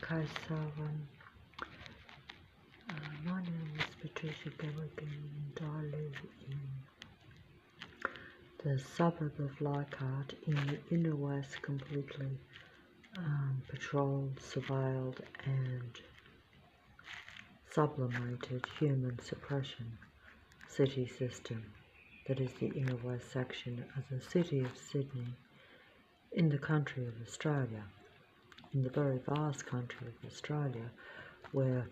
Okay, so my name is Patricia Gilligan and I live in the suburb of Leichhardt in the inner west, completely patrolled, surveilled and sublimated human suppression city system that is the inner west section of the city of Sydney in the country of Australia, in the very vast country of Australia, where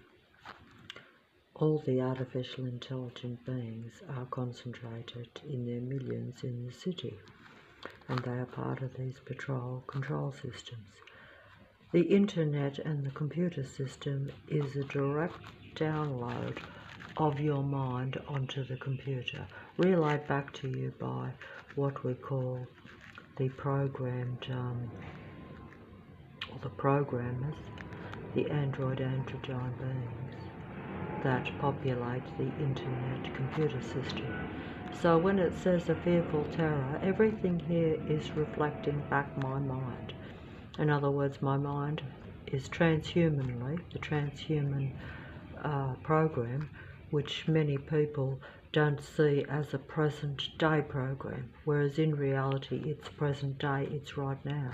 all the artificial intelligent beings are concentrated in their millions in the city, and they are part of these control systems. The internet and the computer system is a direct download of your mind onto the computer, relayed back to you by what we call the programmed, or the programmers, the android androgyne beings that populate the internet computer system. So when it says a fearful terror, everything here is reflecting back my mind. In other words, my mind is transhumanly, the transhuman program, which many people don't see as a present day program, whereas in reality it's present day, it's right now.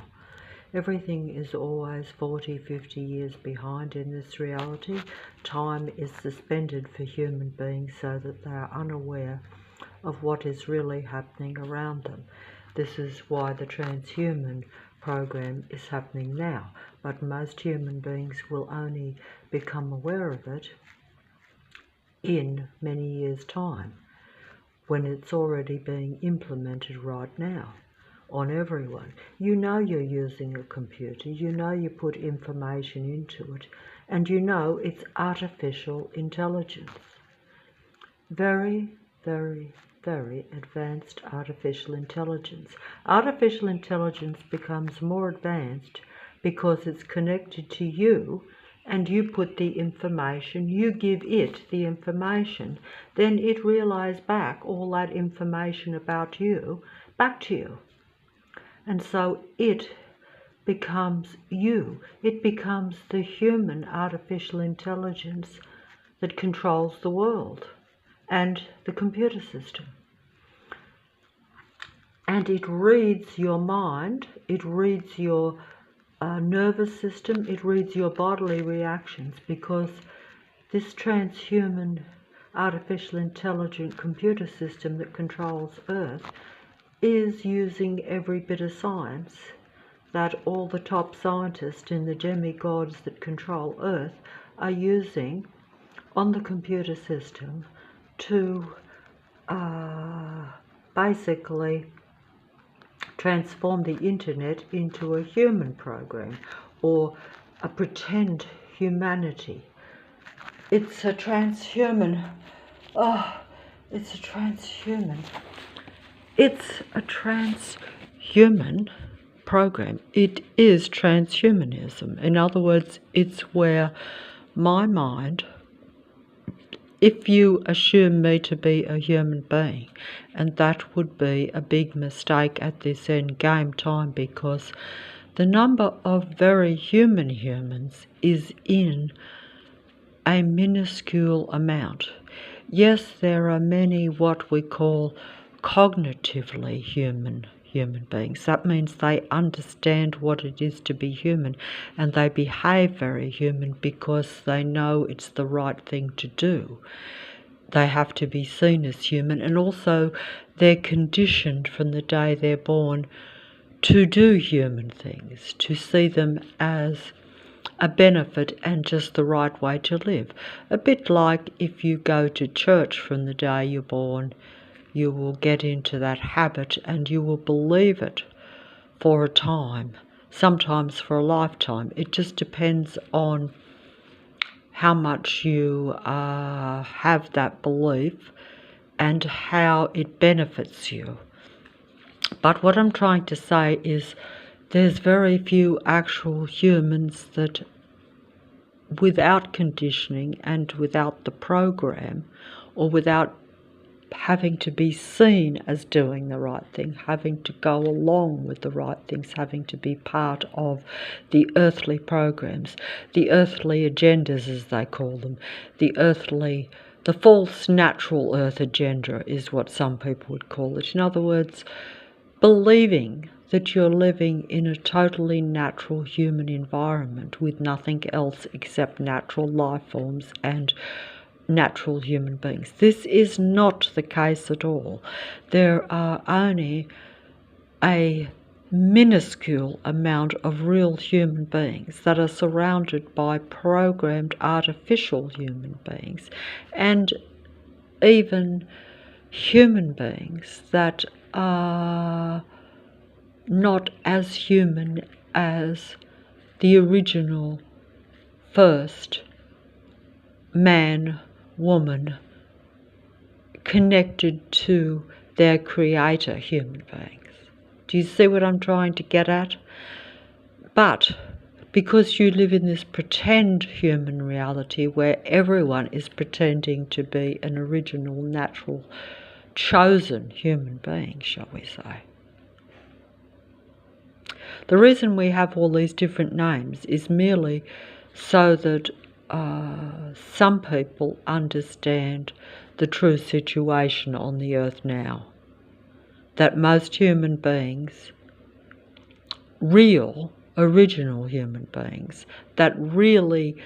Everything is always 40, 50 years behind in this reality. Time is suspended for human beings so that they are unaware of what is really happening around them. This is why the transhuman program is happening now, but most human beings will only become aware of it in many years' time, when it's already being implemented right now on everyone. You know you're using a computer, you know you put information into it, and you know it's artificial intelligence. Very, very, very advanced artificial intelligence. Artificial intelligence becomes more advanced because it's connected to you, and you put the information, you give it the information, then it relays back all that information about you back to you. And so it becomes you. It becomes the human artificial intelligence that controls the world and the computer system. And it reads your mind, it reads your nervous system, it reads your bodily reactions, because this transhuman artificial intelligent computer system that controls Earth is using every bit of science that all the top scientists and the demigods that control Earth are using on the computer system to basically transform the internet into a human program or a pretend humanity. It's a transhuman. It's a transhuman program. It is transhumanism. In other words, it's where my mind, if you assume me to be a human being, and that would be a big mistake at this end game time, because the number of very human humans is in a minuscule amount. Yes, there are many what we call cognitively human beings. That means they understand what it is to be human, and they behave very human because they know it's the right thing to do. They have to be seen as human, and also they're conditioned from the day they're born to do human things, to see them as a benefit and just the right way to live. A bit like if you go to church from the day you're born, you will get into that habit and you will believe it for a time, sometimes for a lifetime. It just depends on how much you have that belief and how it benefits you. But what I'm trying to say is there's very few actual humans that, without conditioning and without the program, or without having to be seen as doing the right thing, having to go along with the right things, having to be part of the earthly programs, the earthly agendas as they call them, the false natural earth agenda is what some people would call it. In other words, believing that you're living in a totally natural human environment with nothing else except natural life forms and natural human beings. This is not the case at all. There are only a minuscule amount of real human beings that are surrounded by programmed artificial human beings, and even human beings that are not as human as the original first man, woman, connected to their creator human beings. Do you see what I'm trying to get at? But because you live in this pretend human reality where everyone is pretending to be an original, natural, chosen human being, shall we say. The reason we have all these different names is merely so that some people understand the true situation on the earth now. That most human beings, real, original human beings, that really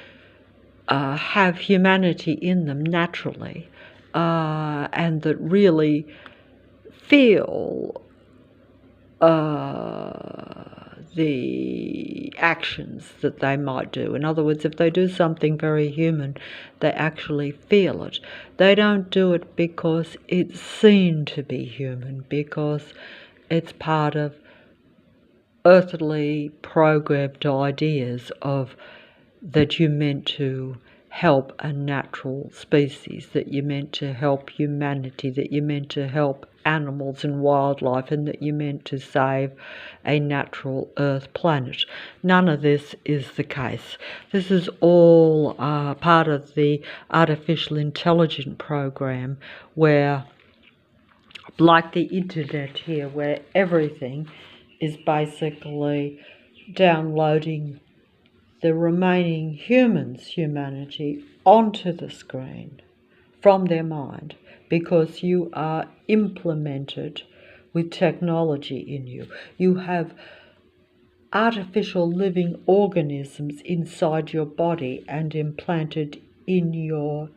have humanity in them naturally, and that really feel the actions that they might do. In other words, if they do something very human, they actually feel it. They don't do it because it's seen to be human, because it's part of earthly programmed ideas of that you're meant to help a natural species, that you're meant to help humanity, that you're meant to help animals and wildlife, and that you're meant to save a natural earth planet. None of this is the case. This is all part of the artificial intelligence program where, like the internet here, where everything is basically downloading the remaining humanity onto the screen from their mind, because you are implemented with technology in you. You have artificial living organisms inside your body and implanted in your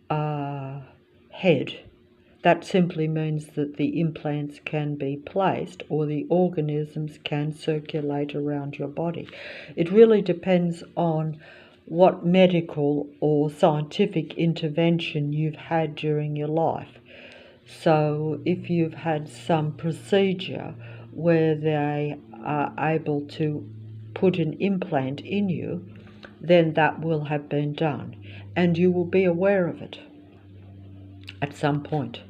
head. That simply means that the implants can be placed, or the organisms can circulate around your body. It really depends on what medical or scientific intervention you've had during your life. So if you've had some procedure where they are able to put an implant in you, then that will have been done, and you will be aware of it at some point.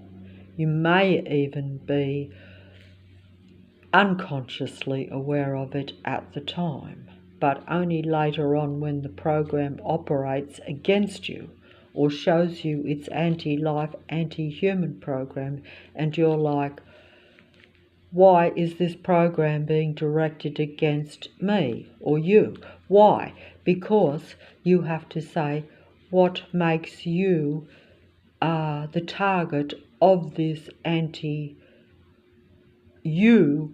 You may even be unconsciously aware of it at the time, but only later on, when the program operates against you or shows you its anti-life, anti-human program, and you're like, why is this program being directed against me or you? Why? Because you have to say, what makes you the target of this anti-you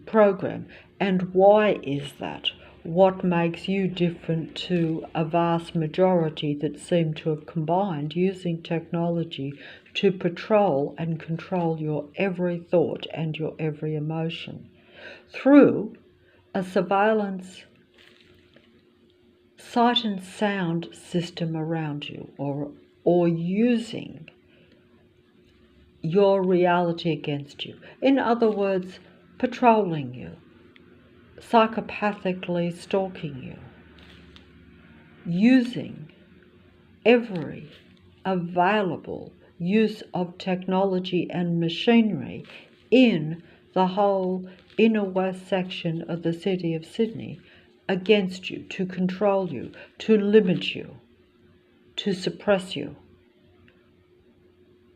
program, and why is that? What makes you different to a vast majority that seem to have combined using technology to patrol and control your every thought and your every emotion through a surveillance sight and sound system around you, or using your reality against you? In other words, patrolling you, psychopathically stalking you, using every available use of technology and machinery in the whole inner west section of the city of Sydney against you, to control you, to limit you, to suppress you.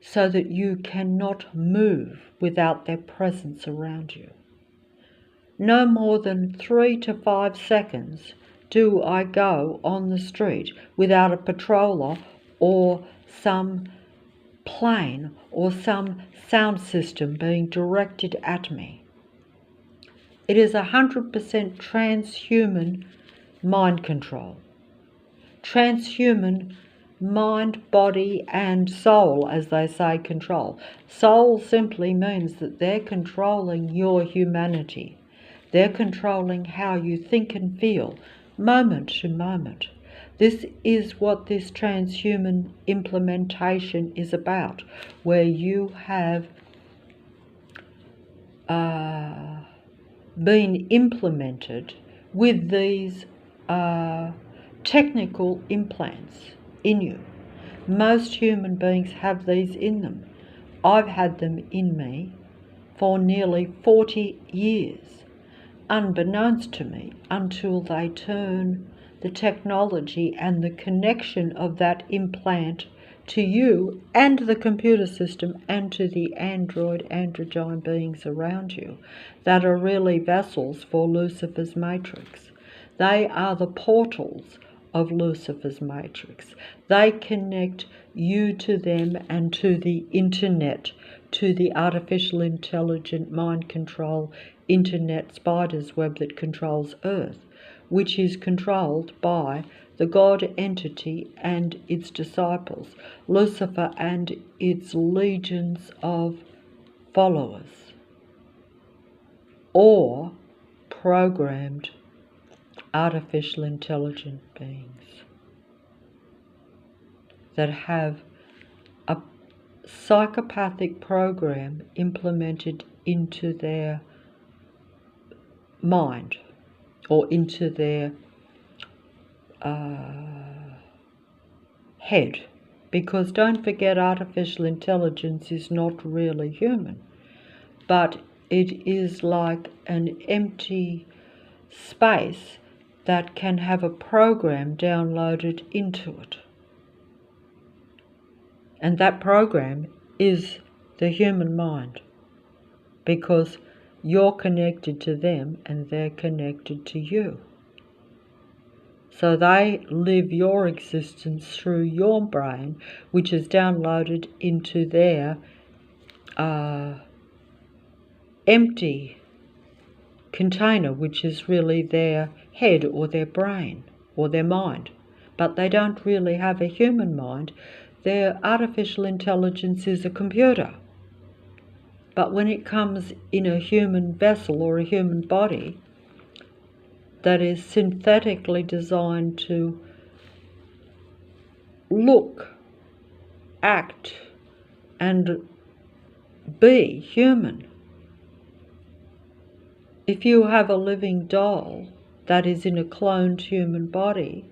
so that you cannot move without their presence around you. No more than 3 to 5 seconds do I go on the street without a patroller or some plane or some sound system being directed at me. It is 100% transhuman mind control. Transhuman mind, body and soul, as they say, control. Soul simply means that they're controlling your humanity. They're controlling how you think and feel, moment to moment. This is what this transhuman implementation is about, where you have been implemented with these technical implants in you. Most human beings have these in them. I've had them in me for nearly 40 years, unbeknownst to me, until they turn the technology and the connection of that implant to you and the computer system and to the androgyne beings around you that are really vessels for Lucifer's matrix. They are the portals of Lucifer's matrix. They connect you to them and to the internet, to the artificial intelligent mind control internet spider's web that controls Earth, which is controlled by the God entity and its disciples, Lucifer and its legions of followers, or programmed artificial intelligent beings that have a psychopathic program implemented into their mind or into their head. Because don't forget, artificial intelligence is not really human, but it is like an empty space that can have a program downloaded into it. And that program is the human mind, because you're connected to them and they're connected to you. So they live your existence through your brain, which is downloaded into their empty container, which is really their head or their brain or their mind. But they don't really have a human mind. Their artificial intelligence is a computer. But when it comes in a human vessel or a human body that is synthetically designed to look, act, and be human. If you have a living doll that is in a cloned human body,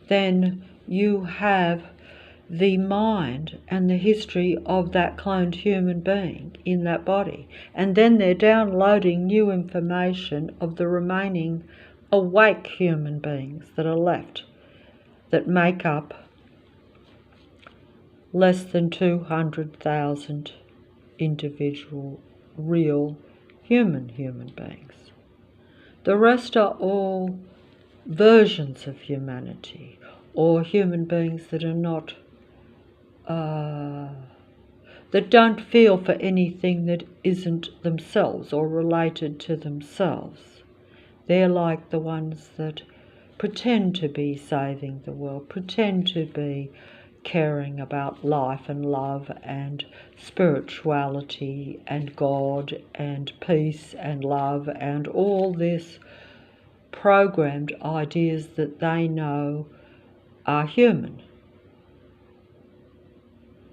then you have the mind and the history of that cloned human being in that body. And then they're downloading new information of the remaining awake human beings that are left, that make up less than 200,000 individual real human beings. The rest are all versions of humanity, or human beings that are not that don't feel for anything that isn't themselves or related to themselves. They're like the ones that pretend to be saving the world, pretend to be caring about life and love and spirituality and God and peace and love and all this programmed ideas that they know are human.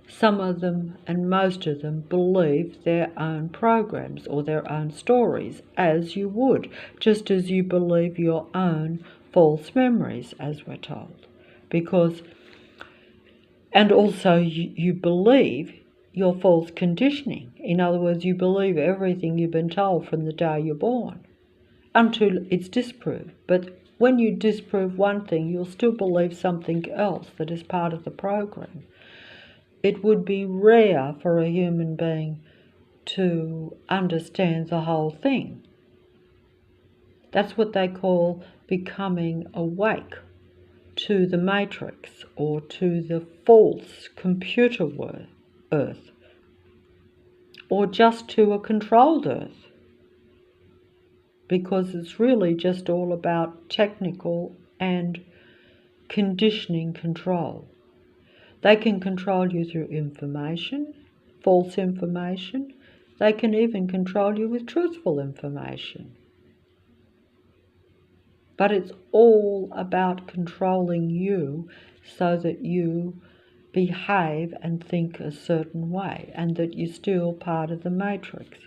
Some of them and most of them believe their own programs or their own stories, as you would, just as you believe your own false memories, as we're told. And also you believe your false conditioning. In other words, you believe everything you've been told from the day you're born until it's disproved. But when you disprove one thing, you'll still believe something else that is part of the program. it would be rare for a human being to understand the whole thing. That's what they call becoming awake to the matrix or to the false computer earth, or just to a controlled earth, because it's really just all about technical and conditioning control. They can control you through information, false information. They can even control you with truthful information. But it's all about controlling you so that you behave and think a certain way, and that you're still part of the matrix,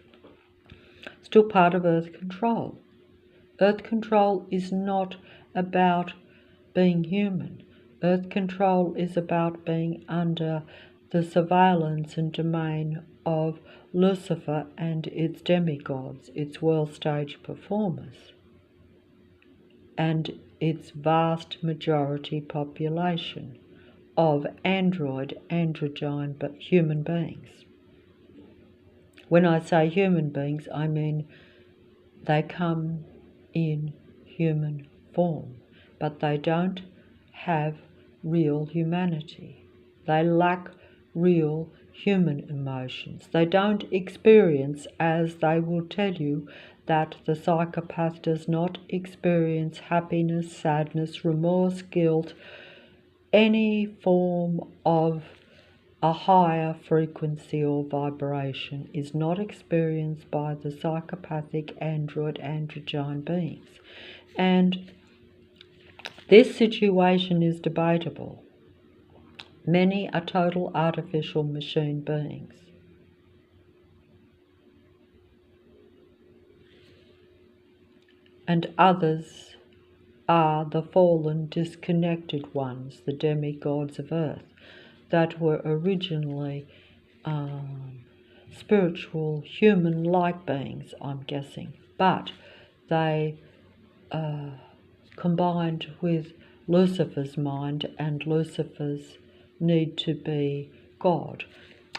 still part of Earth control. Earth control is not about being human. Earth control is about being under the surveillance and domain of Lucifer and its demigods, its world stage performers, and its vast majority population of androgyne, but human beings. When I say human beings, I mean they come in human form, but they don't have real humanity. They lack real human emotions. They don't experience, as they will tell you, that the psychopath does not experience happiness, sadness, remorse, guilt, any form of a higher frequency or vibration is not experienced by the psychopathic androgyne beings. And this situation is debatable. Many are total artificial machine beings. And others are the fallen, disconnected ones, the demigods of Earth, that were originally spiritual, human-like beings, I'm guessing. But they combined with Lucifer's mind and Lucifer's need to be God,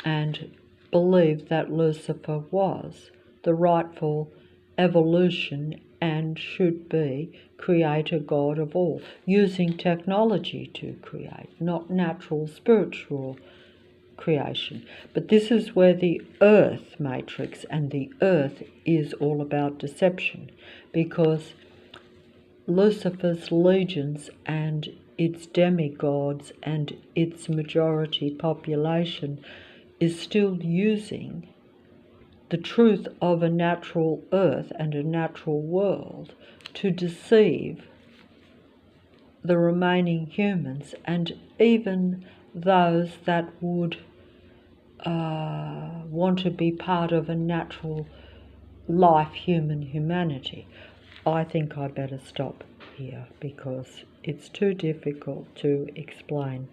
and believed that Lucifer was the rightful evolution and should be creator God of all, using technology to create, not natural spiritual creation. But this is where the Earth matrix and the Earth is all about deception, because Lucifer's legions and its demigods and its majority population is still using the truth of a natural earth and a natural world to deceive the remaining humans, and even those that would want to be part of a natural life, humanity. I think I better stop here because it's too difficult to explain.